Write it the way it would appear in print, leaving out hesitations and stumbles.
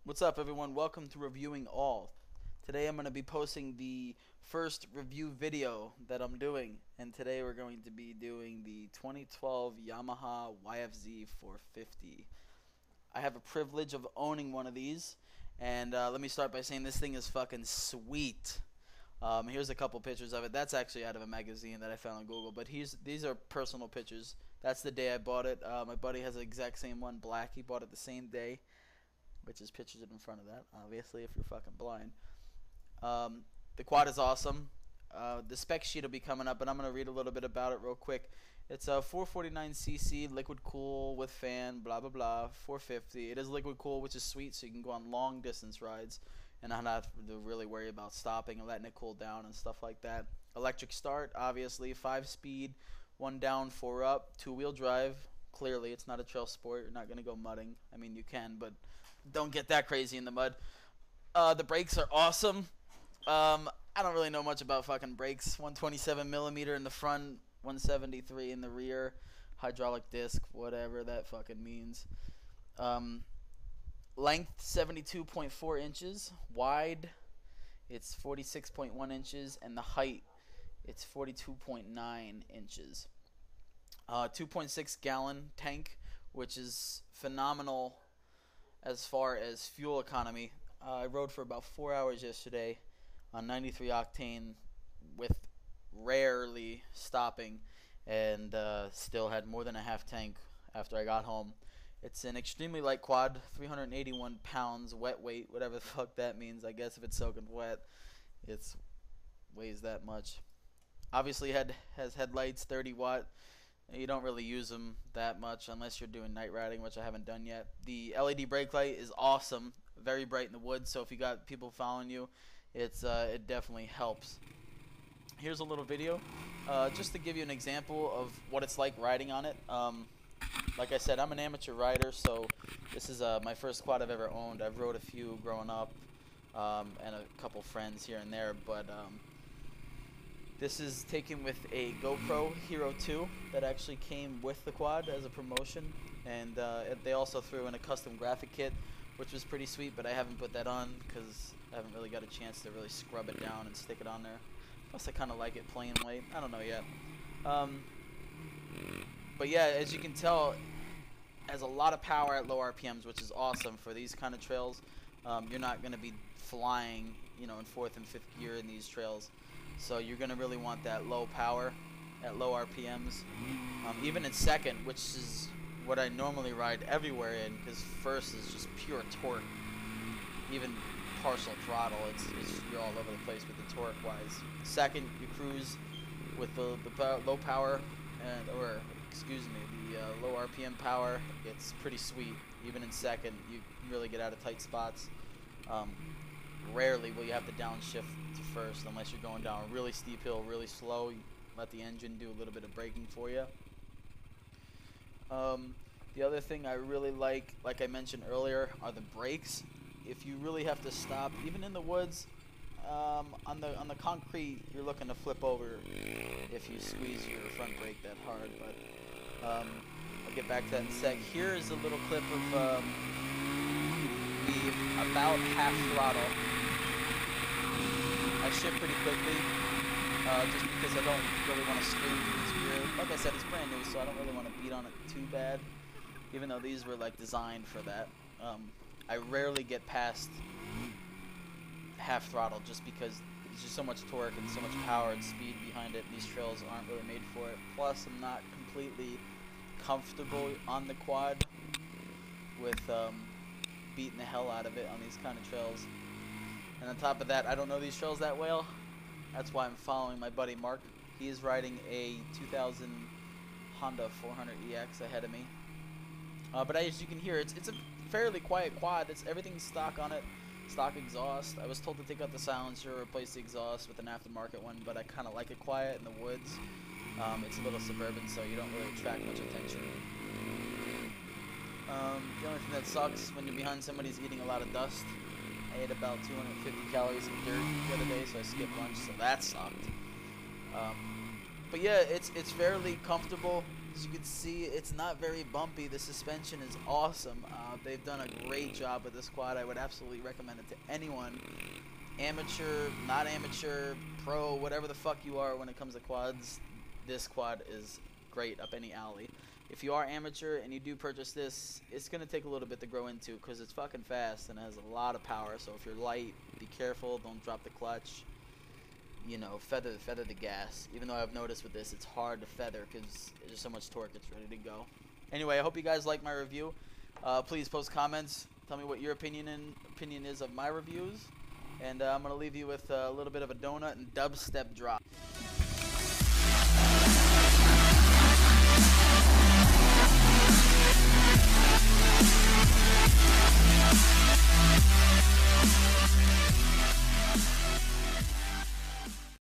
What's up, everyone? Welcome to Reviewing All. Today I'm going to be posting the first review video that I'm doing, and today we're going to be doing the 2012 Yamaha YFZ 450. I have a privilege of owning one of these, and let me start by saying this thing is fucking sweet. Here's a couple pictures of it. That's actually out of a magazine that I found on Google, but these are personal pictures. That's the day I bought it. My buddy has the exact same one, black. He bought it the same day, which is pictures in front of that, obviously, if you're fucking blind. The quad is awesome. The spec sheet will be coming up, but I'm going to read a little bit about it real quick. It's a 449cc, liquid cool with fan, blah, blah, blah, 450. It is liquid cool, which is sweet, so you can go on long distance rides and not have to really worry about stopping and letting it cool down and stuff like that. Electric start, obviously, 5-speed, 1 down, 4 up, 2-wheel drive. Clearly, it's not a trail sport. You're not going to go mudding. I mean, you can, but don't get that crazy in the mud. The brakes are awesome. I don't really know much about fucking brakes. 127mm in the front, 173 in the rear. Hydraulic disc, whatever that fucking means. Length 72.4 inches. Wide, it's 46.1 inches, and the height, it's 42.9 inches. 2.6 gallon tank, which is phenomenal as far as fuel economy. I rode for about 4 hours yesterday on 93 octane with rarely stopping, and still had more than a half tank after I got home. It's an extremely light quad, 381 pounds wet weight, whatever the fuck that means. I guess if it's soaking wet, it weighs that much. Obviously has headlights, 30 watt. You don't really use them that much unless you're doing night riding, which I haven't done yet. The LED brake light is awesome, very bright in the woods, so if you got people following you, it definitely helps. Here's a little video just to give you an example of what it's like riding on it. Like I said, I'm an amateur rider, so this is my first quad I've ever owned. I've rode a few growing up and a couple friends here and there, but this is taken with a GoPro Hero 2 that actually came with the quad as a promotion, and they also threw in a custom graphic kit, which was pretty sweet, but I haven't put that on because I haven't really got a chance to really scrub it down and stick it on there. Plus, I kind of like it plain white. I don't know yet. But yeah, as you can tell, it has a lot of power at low RPMs, which is awesome for these kind of trails. You're not going to be flying, in 4th and 5th gear in these trails. So you're going to really want that low power at low RPMs. Even in 2nd, which is what I normally ride everywhere in, because 1st is just pure torque. Even partial throttle, you're all over the place with the torque wise. 2nd, you cruise with the low power, the low RPM power. It's pretty sweet. Even in 2nd, you really get out of tight spots. Rarely will you have to downshift to 1st unless you're going down a really steep hill really slow. You let the engine do a little bit of braking for you. The other thing I really like I mentioned earlier, are the brakes. If you really have to stop, even in the woods, on the concrete, you're looking to flip over if you squeeze your front brake that hard. But I'll get back to that in a sec. Here is a little clip of the about half throttle. I shift pretty quickly, just because I don't really want to scream through this gear. Like I said, it's brand new, so I don't really want to beat on it too bad, even though these were designed for that. I rarely get past half throttle just because there's just so much torque and so much power and speed behind it. These trails aren't really made for it. Plus, I'm not completely comfortable on the quad with beating the hell out of it on these kind of trails. And on top of that, I don't know these trails that well. That's why I'm following my buddy Mark. He is riding a 2000 Honda 400EX ahead of me. But as you can hear, it's a fairly quiet quad. Everything's stock on it, stock exhaust. I was told to take out the silencer, replace the exhaust with an aftermarket one, but I kind of like it quiet in the woods. It's a little suburban, so you don't really attract much attention. The only thing that sucks when you're behind somebody who's eating a lot of dust. I ate about 250 calories of dirt the other day, so I skipped lunch, so that sucked. But yeah, it's fairly comfortable. As you can see, it's not very bumpy. The suspension is awesome. They've done a great job with this quad. I would absolutely recommend it to anyone. Amateur, not amateur, pro, whatever the fuck you are when it comes to quads, this quad is great up any alley. If you are amateur and you do purchase this, it's going to take a little bit to grow into because it's fucking fast and has a lot of power. So if you're light, be careful, don't drop the clutch. You know, feather the gas. Even though I've noticed with this, it's hard to feather because there's so much torque, it's ready to go. Anyway, I hope you guys like my review. Please post comments. Tell me what your opinion is of my reviews. And I'm going to leave you with a little bit of a donut and dubstep drop.